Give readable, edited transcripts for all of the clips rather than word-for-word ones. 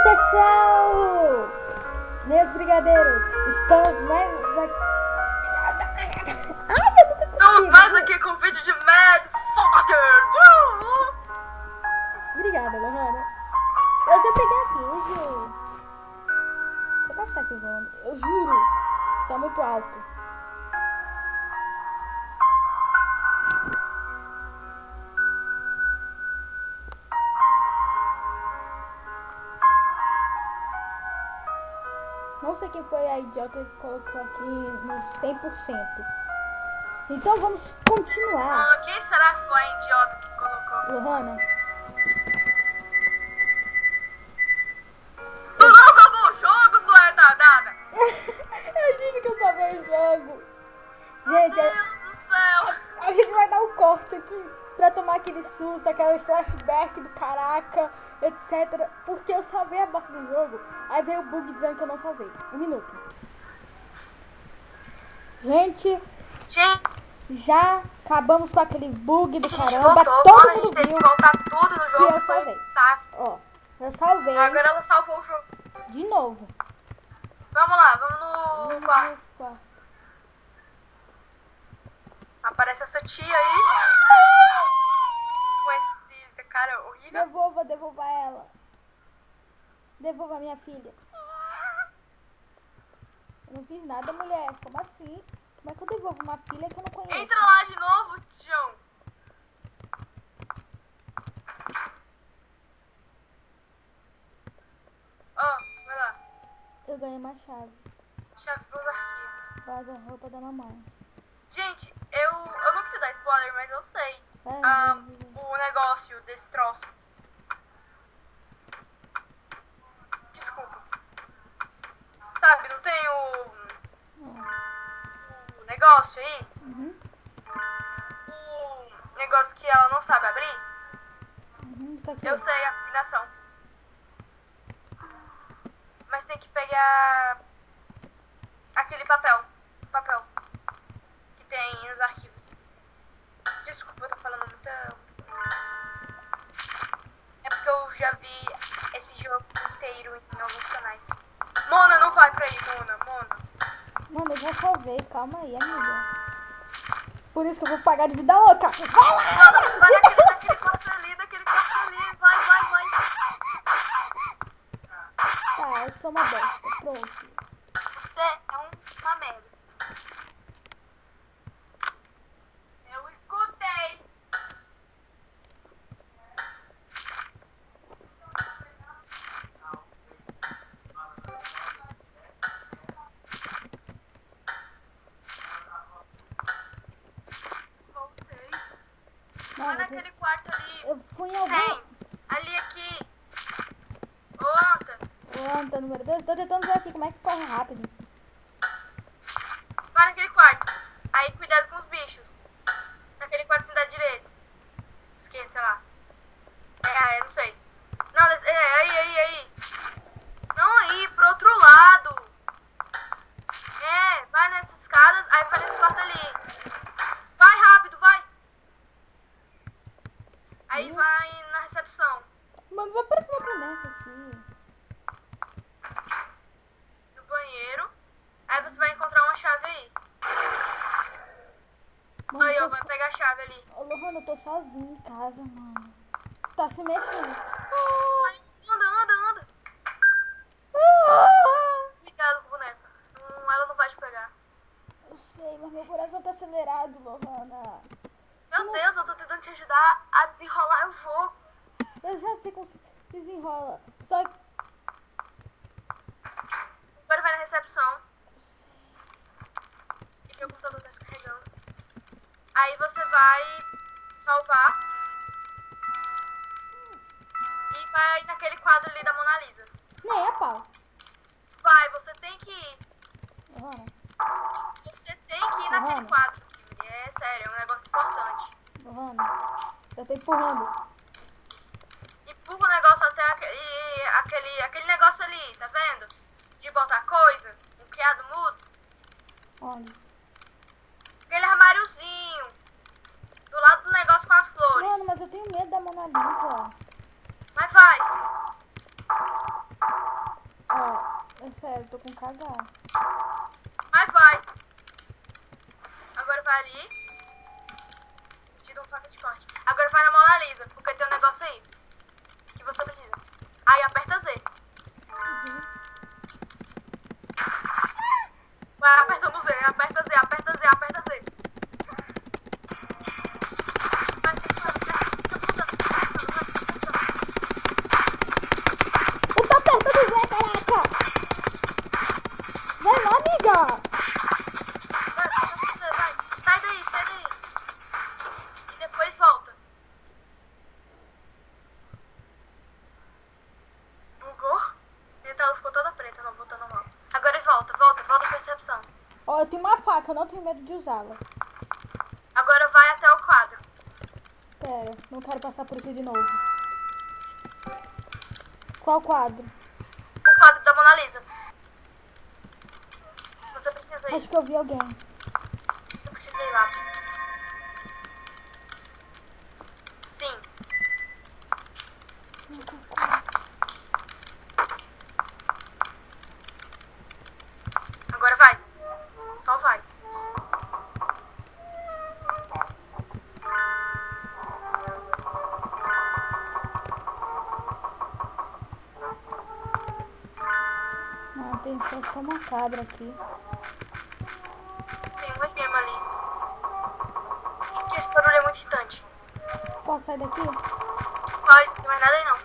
pessoal! Meus brigadeiros, estamos mais aqui. Ai, eu nunca consigo! Estamos mais aqui com o vídeo de Mad Father! Obrigada, Lohana. Eu sempre gaguejo. Deixa eu baixar aqui o volume. Eu juro que tá muito alto. Não sei quem foi a idiota que colocou aqui no 100%. Então vamos continuar. Quem será que foi a idiota que colocou? Lohana. Tu não salvou o jogo, sua retardada! Eu disse que eu sabia o jogo. Gente, Meu Deus do céu! a gente vai dar um corte aqui pra tomar aquele susto, aqueles flashback do caraca, etc. Porque eu salvei a bosta do jogo. Aí veio o bug dizendo que eu não salvei. 1 minuto. Gente, já acabamos com aquele bug do A gente caramba. voltou, Todo mano, a mundo gente teve viu que voltar tudo no que jogo. eu salvei. Saco. Ó, eu salvei Agora ela salvou o jogo. de novo. Vamos lá, vamos no Vamos quarto. no quarto. Aparece essa tia aí. Com esse cara horrível. Devolva ela. Devolva a minha filha. Eu não fiz nada, mulher. Como assim? Como é que eu devolvo uma filha que eu não conheço? Entra lá de novo, João. Vai lá. Eu ganhei uma chave. Chave pros arquivos. Guarda-roupa da mamãe. Gente, eu não queria dar spoiler, mas eu sei. Vai, O negócio desse troço. Desculpa. Sabe, não tem o negócio aí? Uhum. O negócio que ela não sabe abrir? Isso aqui. Eu sei a combinação. Mas tem que pegar aquele papel que tem nos arquivos. Desculpa, eu tô falando muita... É porque eu já vi esse jogo inteiro em alguns canais. Mona, não vai pra aí, Mona. Mano, eu já salvei. Calma aí, amiga. Por isso que eu vou pagar de vida louca. Vai lá! Mona, vai naquele quarto ali, vai. Tá, eu sou uma bosta. Pronto. Você é uma merda. Eu escutei. Voltei. Vai Mano, naquele quarto ali. eu fui em algum... Tem. Ali aqui. Ô, Anta. Anta, número 2. Tô tentando ver aqui como é que corre rápido. Vai naquele quarto. Aí cuidado com os bichos. Naquele quarto assim da direita. Esquerda, sei lá. Não sei. Não, aí. Não aí, pro outro lado. Vai nessas escadas, aí vai nesse quarto ali. Vai rápido, vai. Aí vai na recepção. Mano, vai aparecer uma boneca aqui. No banheiro. Aí você vai encontrar uma chave aí. Mano, Aí, ó, eu tô vai pegar a chave ali. Ô, Lohana, eu tô sozinho em casa, mano. Tá se mexendo. Aí, anda. Cuidado com a boneca. Ela não vai te pegar. Eu sei, mas meu coração tá acelerado, Lohana. Meu Deus, eu tô tentando te ajudar a desenrolar o jogo. Eu já sei como se desenrola. Só que... Agora vai na recepção. Eu sei. E meu computador tá descarregando. Aí você vai salvar. E vai naquele quadro ali da Mona Lisa. Nem a pau. Vai, você tem que ir. Lohana, Você tem que ir naquele quadro. É sério, é um negócio importante. Lohana, eu tô empurrando. Empurra o negócio até aquele negócio ali, tá vendo? De botar coisa, um criado mudo. Olha. Aquele armáriozinho. Do lado do negócio com as flores. Mano, mas eu tenho medo da Mona Lisa. Mas vai. sério, tô com cagaço. Mas vai. Agora vai ali. Tira uma faca de corte. Agora vai na Mona Lisa, porque tem um negócio aí. Que você precisa. Aí aperta Z. Uhum. Vai apertando Z, aperta Z, aperta Z, aperta Z. Vai, Eu tô apertando o Zé, caraca! Vai lá, amiga! vai. Sai daí, sai daí. E depois volta. Bugou? Minha tela ficou toda preta, não voltou normal. Agora volta pra recepção. Ó, eu tenho uma faca, eu não tenho medo de usá-la. Agora vai até o quadro. Pera, não quero passar por isso de novo. Qual quadro? O quadro da Mona Lisa. Você precisa ir. Acho que eu vi alguém. Você precisa ir lá. Sim. Agora vai. Só vai. Mano, tem só que uma cabra aqui. Tem uma gema ali. E que esse barulho é muito irritante. Posso sair daqui? Pode, não tem mais nada aí não.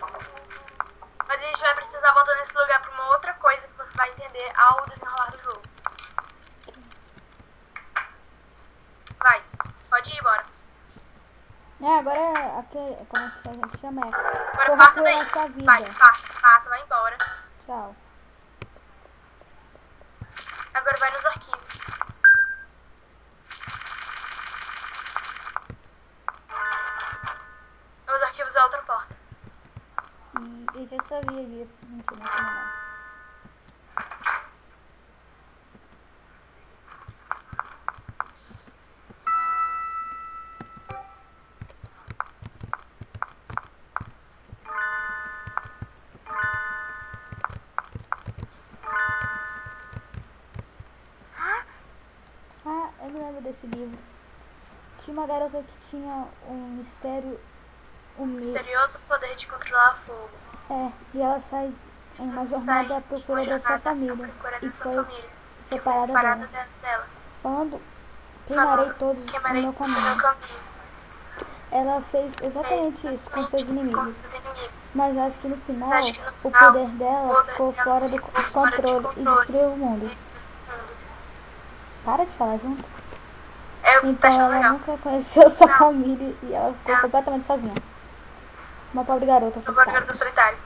Mas a gente vai precisar voltar nesse lugar pra uma outra coisa que você vai entender ao desenrolar do jogo. Vai, pode ir, bora. Agora é aquele. Como é que a gente chama? Agora Corra passa por daí. essa vida. Vai, passa, vai embora. Tchau. Agora vai nos arquivos. Os arquivos é a outra porta. E eu já sabia disso. Mentira, não tinha não. Ah, eu me lembro desse livro. Tinha uma garota que tinha um mistério. Misterioso poder de controlar fogo. E ela sai em uma jornada à procura da sua família. E foi separada dela. Quando queimarei todos no meu caminho. Ela fez exatamente isso com seus inimigos. Mas acho que no final o poder dela ficou fora do controle e destruiu o mundo. Para de falar junto. Então ela nunca conheceu sua família e ela ficou completamente sozinha. Uma pobre garota solitária.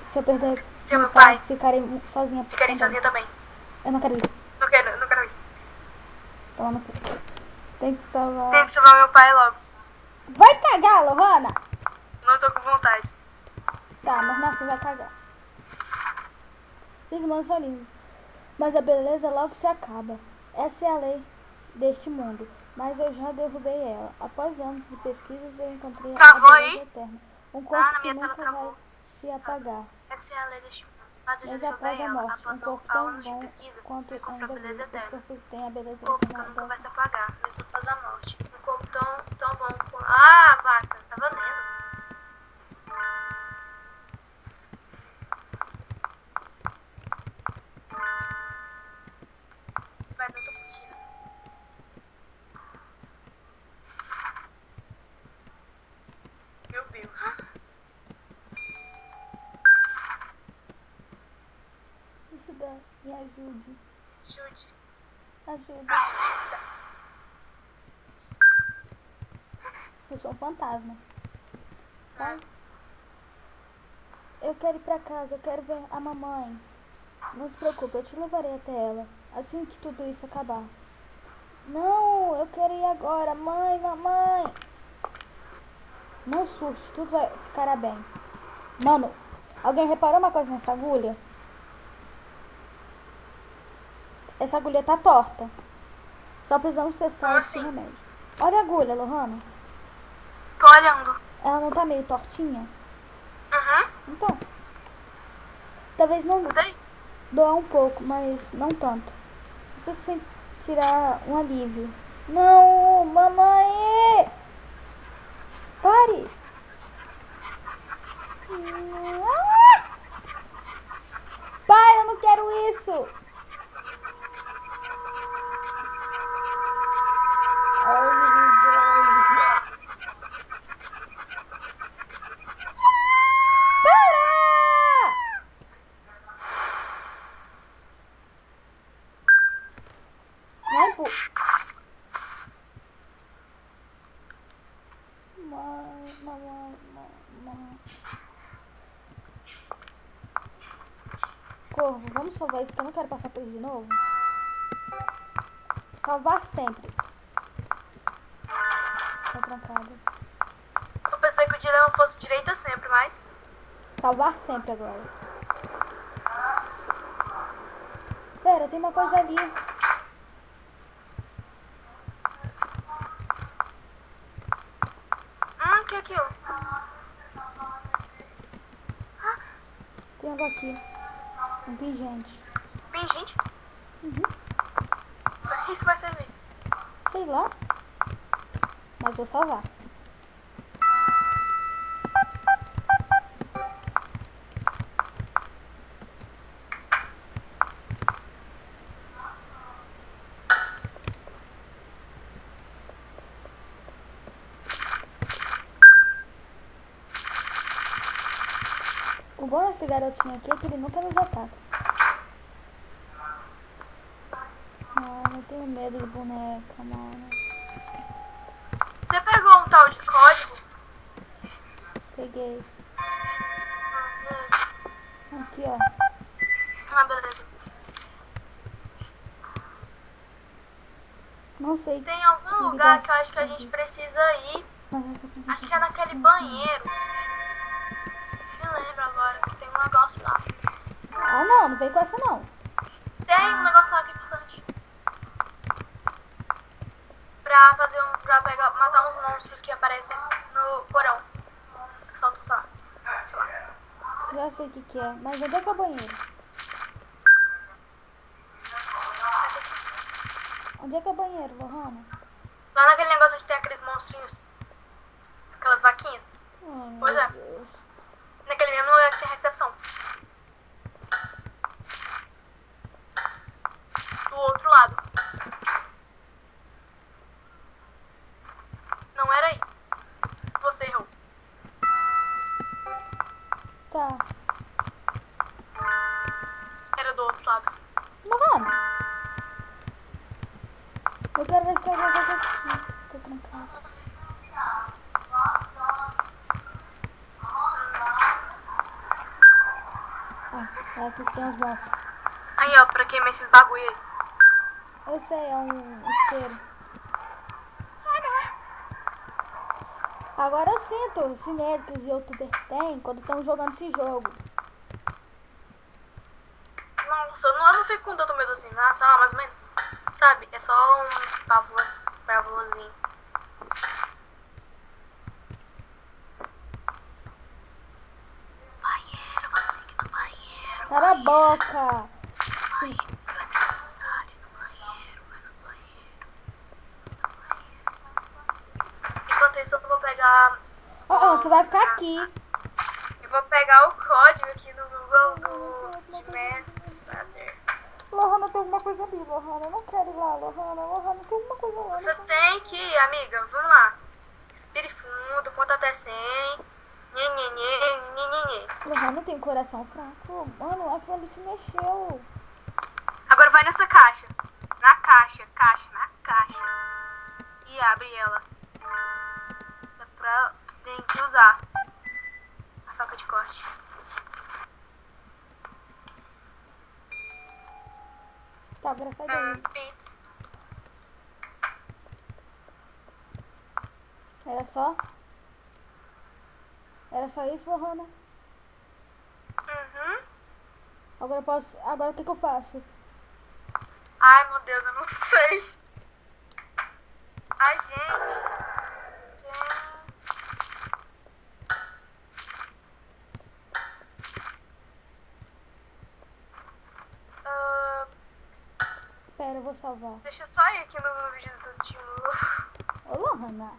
Se eu perder meu pai, ficarei sozinha. Ficarei sozinha também. Eu não quero isso. Não quero isso. Toma no cu. Tem que salvar. Tem que salvar meu pai logo. Vai cagar, Lohana! Não tô com vontade. Tá, mas Marcinho vai cagar. Esses humanos são lindos. Mas a beleza logo se acaba. Essa é a lei deste mundo. Mas eu já derrubei ela. Após anos de pesquisas, eu encontrei a beleza eterna. Um corpo que nunca vai se apagar. Essa é a lei deste mundo. Mas eu já Mesmo derrubei após a ela. morte, um corpo tão bom quanto ainda vivo. Os corpos têm a beleza Um corpo que eterna. nunca vai se apagar, mesmo após a morte. Um corpo tão bom quanto... Ah, vaca, tá valendo. Vai, não tô curtindo. Meu Deus. Isso dá, me ajude. Jude. Ajuda. Eu sou um fantasma. Tá? Eu quero ir pra casa, eu quero ver a mamãe. Não se preocupe, eu te levarei até ela. Assim que tudo isso acabar. Não, eu quero ir agora. Mãe, mamãe. Não surte, tudo vai ficar bem. Mano, alguém reparou uma coisa nessa agulha? Essa agulha tá torta. Só precisamos testar esse remédio. Olha a agulha, Lohana. Tô olhando. Ela não tá meio tortinha? Uhum. Então. Talvez não Daí? doar um pouco, mas não tanto. Você sentirá um alívio. Não, mamãe! Pare! Ah! Pai, eu não quero isso! Para! Vai, pô. Corvo, vamos salvar isso que eu não quero passar por isso de novo. Salvar sempre. Estou trancada. Eu pensei que o dilema fosse direita sempre, mas... Salvar sempre agora. Pera, tem uma coisa ali. Que é aquilo? Tem algo aqui. Um pingente. Pingente? Uhum. Pra que isso vai servir? Sei lá. Mas vou salvar. O bom desse garotinho aqui é que ele nunca nos ataca. Não tenho medo de boneca, mano. Você pegou um tal de código? Peguei. Beleza. Aqui, ó. Beleza. Não sei. Tem algum lugar que eu acho que a gente precisa ir. Acho que é naquele banheiro. Não lembro agora, que tem um negócio lá. Ah, não vem com essa não. Tem um negócio lá que é importante. Pra fazer pra matar uns monstros que aparecem no porão. Solta o lá. Já sei o que é, mas onde é que é o banheiro? Onde é que é o banheiro, Lohana? Lá naquele negócio onde tem aqueles monstrinhos. Aquelas vaquinhas. Ai, Pois é. meu Deus. Naquele mesmo lugar que tinha recepção. Do outro lado. Não era aí. Você errou. Tá. Era do outro lado. Lohana. Eu quero ver se tem alguma coisa aqui. Estou trancada. É aqui que tem os monstros. Aí, ó, pra queimar esses bagulho aí. Eu sei, é um isqueiro. Agora sim, tô. Esse medo que os youtubers têm quando estão jogando esse jogo. Nossa, eu não fico com tanto medo assim, né? Sei lá, mais ou menos. Sabe? É só um pavorzinho. Banheiro, você tem que ir no banheiro. Cala a boca! Sim. Não é necessário ir no banheiro, vai no banheiro. Enquanto isso, eu vou pegar... Você vai ficar aqui. Eu vou pegar o código aqui no Google do Gmail. Lohana, tem alguma coisa ali, Lohana. Eu não quero ir lá, Lohana, tem alguma coisa lá. Você tem que ir, amiga. Vamos lá. Respire fundo, conta até 100. Nhenhenhen. Lohana tem coração fraco. Mano, aquilo ali se mexeu. Agora vai nessa caixa. Na caixa. E abre ela. Tem que usar a faca de corte. Tá, agora sai daí. Bits. Era só isso, Lohana? Uhum. Agora o que eu faço? Ai, meu Deus, eu não sei. Ai, gente. salvar. Deixa eu só ir aqui no vídeo do tio. Ô, Lohana.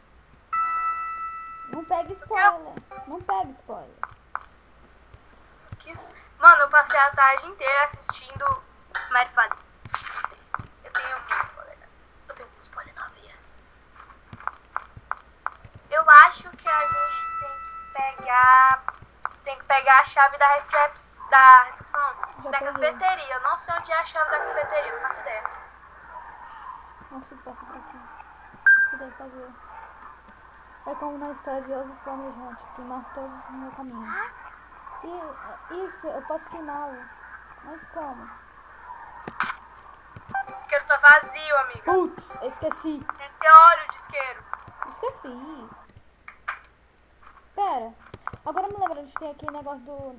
Não pega spoiler. Não pega spoiler. Mano, eu passei a tarde inteira assistindo Mario Fada. Eu tenho um spoiler. Eu tenho um spoiler na veia. Eu acho que a gente tem que pegar a chave da recepção. Da recepção não, da cafeteria. Eu não sei onde é a chave da cafeteria, não faço ideia. Não consigo passar por aqui. O que deve fazer? É como na história de ovo flamejante, queimar todos no meu caminho. E isso, eu posso queimá-lo. Mas como? O isqueiro tá vazio, amiga. Putz, esqueci. Tem que ter óleo de isqueiro. Esqueci. Pera. Agora me lembro de ter aquele negócio do...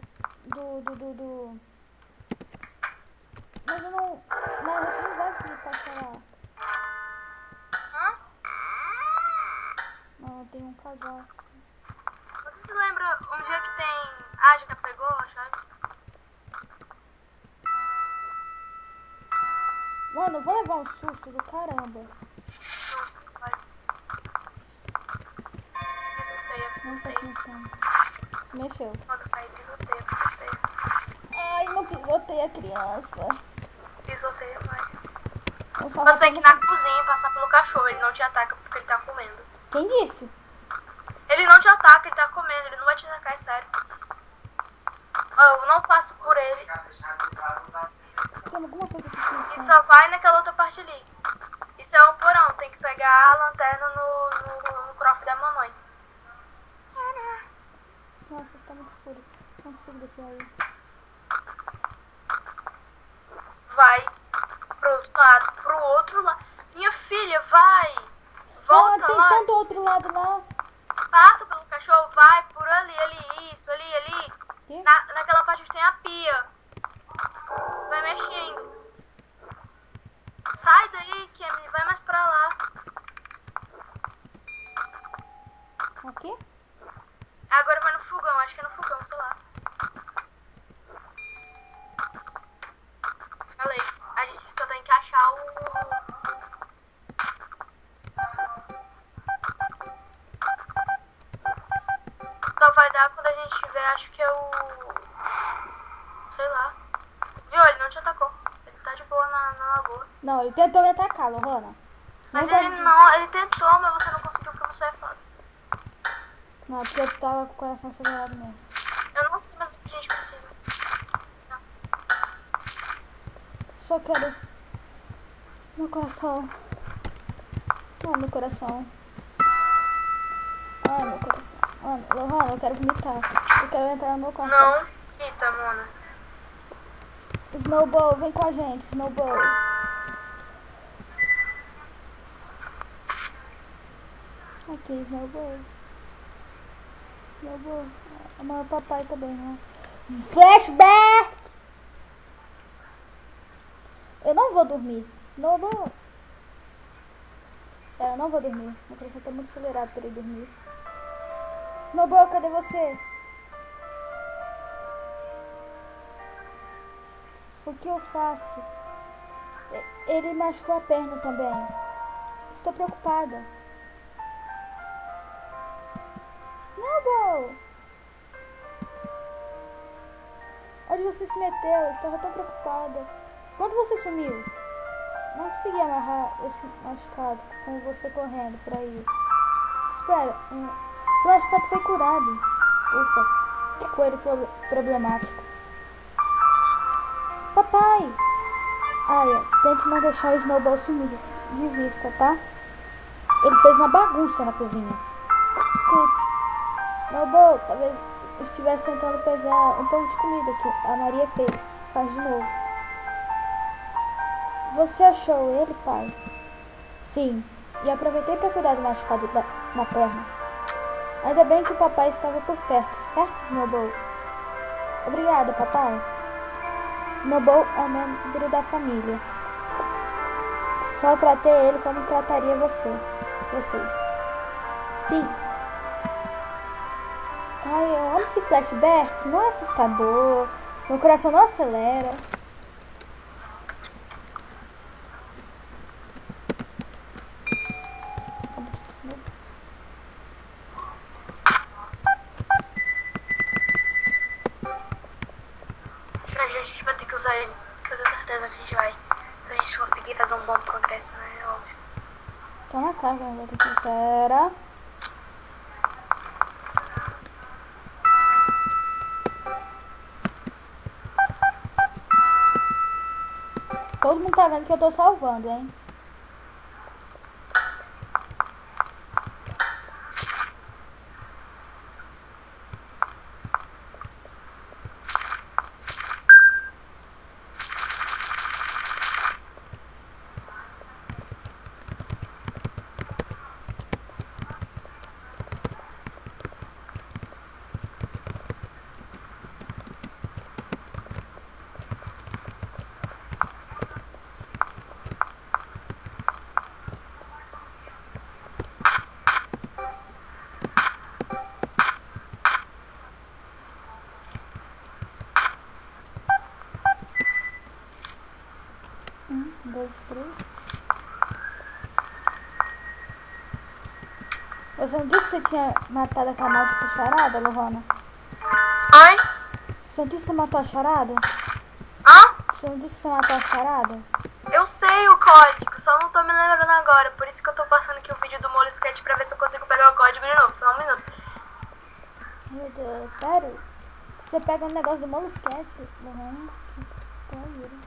Mas eu não... Mas a gente não vai conseguir passar lá. Hã? Não, tem um cagaço. Você se lembra onde é que tem... Ah, já pegou a chave? Mano, eu vou levar um susto do caramba. Vai. Não tá se mexendo. Se mexeu. Mano, aí pisoteia. Ai, não pisotei a criança. Pisoteia mais. Vamos Você salvar tem que ir na cozinha e passar pelo cachorro. Ele não te ataca porque ele tá comendo. Quem disse? Ele não te ataca, ele tá comendo. Ele não vai te atacar, é sério. Eu não passo por ele. Tem alguma coisa que se E mexeu. só vai naquela outra parte ali. Isso é um porão. Tem que pegar a lanterna no cofre da mamãe. Nossa, está muito escuro. Não consigo descer aí. Vai pro outro lado. Minha filha, vai. Volta tem lá. tanto outro lado lá. Passa pelo cachorro, vai por ali, isso, ali. Quê? Naquela parte onde tem a pia. Vai mexendo. Sai daí, Kemi, vai mais pra lá. Aqui? Agora vai no fogão, acho que é no fogão, sei lá. Falei, a gente só tem que achar o... Só vai dar quando a gente tiver, acho que é o... Sei lá. Viu? Ele não te atacou. Ele tá de boa na lagoa. Não, ele tentou me atacar, Lohana. Mas Não ele gosto- não, ele tentou, mas você não conseguiu porque você é foda. Não, porque eu tava com o coração acelerado mesmo. Eu não sei mais o que a gente precisa. Não. Só quero... Meu coração. Ai, meu coração. Ai, meu coração. Mano, Lohana, eu quero vomitar. Eu quero entrar no meu quarto. Não, Rita, Mona. Snowball, vem com a gente, Snowball. Aqui, Snowball. Snowball. Mas o papai também, né? Flashback! Eu não vou dormir. Snowball. Sério, eu não vou dormir. Meu coração tá muito acelerado pra ir dormir. Snowball, cadê você? O que eu faço? Ele machucou a perna também. Estou preocupada. Snowball! Onde você se meteu? Eu estava tão preocupada. Quando você sumiu? Não consegui amarrar esse machucado com você correndo por aí. Espera, seu machucado foi curado. Ufa, que coelho problemático. Papai! Aya, tente não deixar o Snowball sumir de vista, tá? Ele fez uma bagunça na cozinha. Desculpe. Snowball, talvez estivesse tentando pegar um pouco de comida que a Maria fez. Faz de novo. Você achou ele, pai? Sim. E aproveitei para cuidar do machucado na perna. Ainda bem que o papai estava por perto, certo, Snowball? Obrigada, papai. Snowball é um membro da família. Só tratei ele como trataria vocês. Sim. Ai, eu amo esse flashback. Não é assustador. Meu coração não acelera. usar ele. Eu tenho certeza que a gente vai. Se a gente conseguir fazer um bom progresso, né? É óbvio. Tá na cara, vou ter que... Pera. Todo mundo tá vendo que eu tô salvando, hein? Dois, três. Você não disse que você tinha matado aquela maldita charada, Lohana? Oi? Você não disse que você matou a charada? Hã? Você não disse que você matou a charada? Eu sei o código, só não tô me lembrando agora. Por isso que eu tô passando aqui o vídeo do Molisquete pra ver se eu consigo pegar o código de novo. Só um minuto. Meu Deus, sério? Você pega um negócio do Molusquete, Lohana? Que doideira.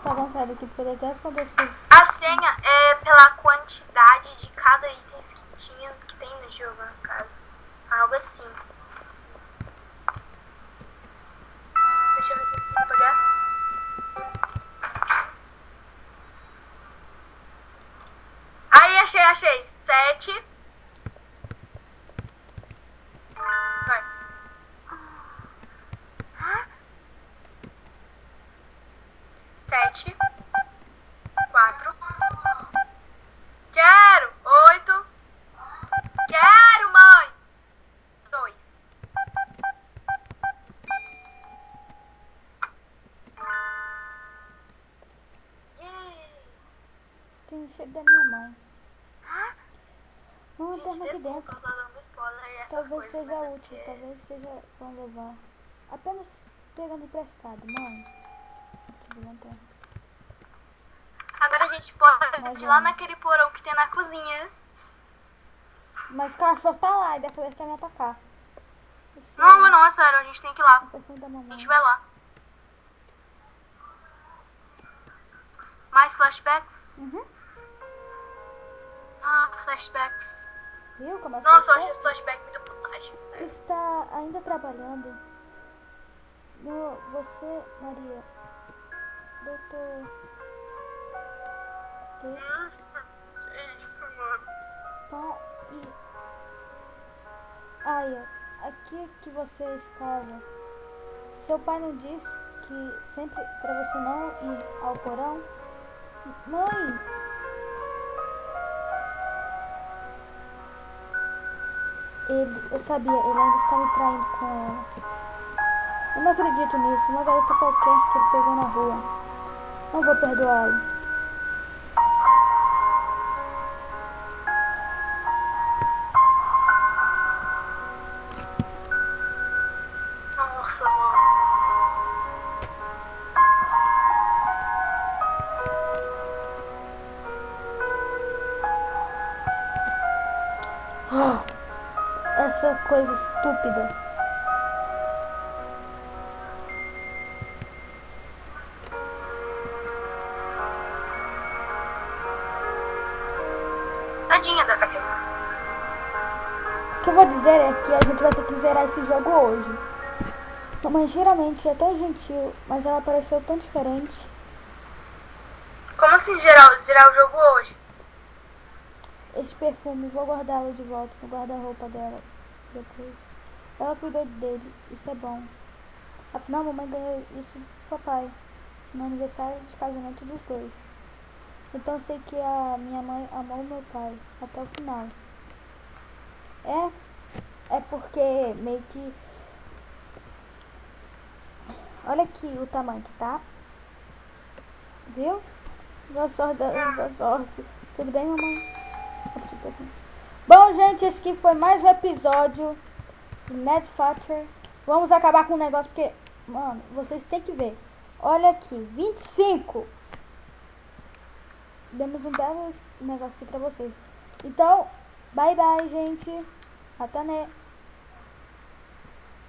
Tá bom, sai daqui porque eu detesto quando as coisas... A senha é pela quantidade de cada item que tem no jogo, no caso. Algo assim. Deixa eu ver se eu consigo pegar. Aí, achei. 7. Vai. 7. 4. Quero. 8. Quero, mãe. 2. Tem o cheiro da minha mãe. Uma lanterna aqui dentro. Eu tô dando spoiler e essas Talvez coisas, seja mas é útil, porque- talvez seja bom levar. Apenas pegando emprestado, mãe. Tipo, lanterna. Agora a gente pode Mas ir lá não. naquele porão que tem na cozinha. Mas o cachorro tá lá e dessa vez quer me atacar. Esse Não, é sério, a gente tem que ir lá. é o perfume da A mamãe. gente vai lá. Mais flashbacks? Uhum. Ah, flashbacks. Viu como eu Nossa, sou hoje esse flashback é muito vantagem, sério. Está ainda trabalhando. Você, Maria. Doutor. Que isso, mano. Pá e. Aya, aqui que você estava. Seu pai não disse que sempre para você não ir ao porão? Mãe! Eu sabia, ele ainda está me traindo com ela. Eu não acredito nisso, uma garota qualquer que ele pegou na rua. Não vou perdoá-lo. Nossa, mano. Essa coisa estúpida. Tadinha da Gabriela. O que eu vou dizer é que a gente vai ter que zerar esse jogo hoje. Mamãe geralmente é tão gentil, mas ela pareceu tão diferente. Como assim zerar o jogo hoje? Esse perfume, vou guardá-lo de volta no guarda-roupa dela depois. Ela cuidou dele, isso é bom. Afinal, a mamãe ganhou isso do papai, no aniversário de casamento dos dois. Então sei que a minha mãe amou meu pai até o final. É porque meio que Olha aqui o tamanho que tá. Viu? Boa sorte, boa sorte. Tudo bem, mamãe? Bom, gente, esse aqui foi mais um episódio de Mad Factor. Vamos acabar com o negócio porque, mano, vocês têm que ver. Olha aqui, 25. Demos um belo negócio aqui pra vocês. Então, bye bye, gente. Até, né?